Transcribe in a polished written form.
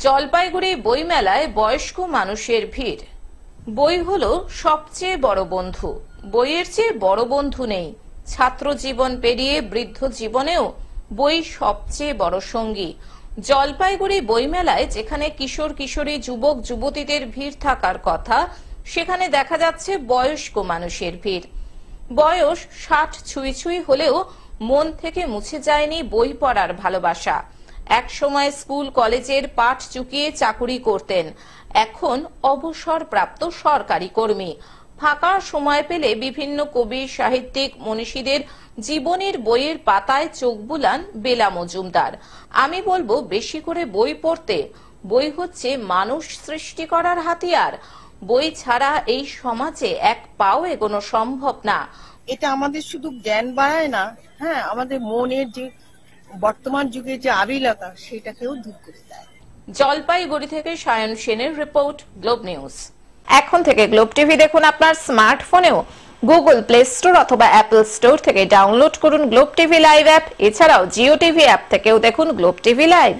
জলপাইগুড়ি বইমেলায় বয়স্ক মানুষের ভিড়। বই হলো সবচেয়ে বড় বন্ধু। বইয়ের চেয়ে বড় বন্ধু নেই। ছাত্র জীবন পেরিয়ে বৃদ্ধ জীবনেও বই সবচেয়ে বড় সঙ্গী। জলপাইগুড়ি বইমেলায় যেখানে কিশোর কিশোরী যুবক যুবতীদের ভিড় থাকার কথা, সেখানে দেখা যাচ্ছে বয়স্ক মানুষের ভিড়। বয়স 60 ছুঁই ছুঁই হলেও মন থেকে মুছে যায়নি বই পড়ার ভালোবাসা। এক সময় স্কুল কলেজের পাঠ চুকিয়ে চাকুরি করতেন, এখন অবসরপ্রাপ্ত সরকারি কর্মী। ফাঁকা সময় পেলে বিভিন্ন কবি, সাহিত্যিক, মনীষীদের জীবনের বইয়ের পাতায় চোখ বুলান বেলা মজুমদার। আমি বলবো বেশি করে বই পড়তে। বই হচ্ছে মানুষ সৃষ্টি করার হাতিয়ার। বই ছাড়া এই সমাজে এক পাও এগোনো সম্ভব না। এটা আমাদের শুধু জ্ঞান বাড়ায় না, হ্যাঁ, আমাদের মনের যে বর্তমান যুগে যে আবিলতা সেটাকেও দূর করে দেয়। জলপাইগুড়ি থেকে সায়ন সেনের রিপোর্ট, গ্লোব নিউজ। এখন থেকে গ্লোব টিভি দেখুন আপনার স্মার্টফোনেও। গুগল প্লে স্টোর অথবা অ্যাপল স্টোর থেকে ডাউনলোড করুন গ্লোব টিভি লাইভ অ্যাপ। এছাড়াও জিও টিভি অ্যাপ থেকেও দেখুন গ্লোব টিভি লাইভ।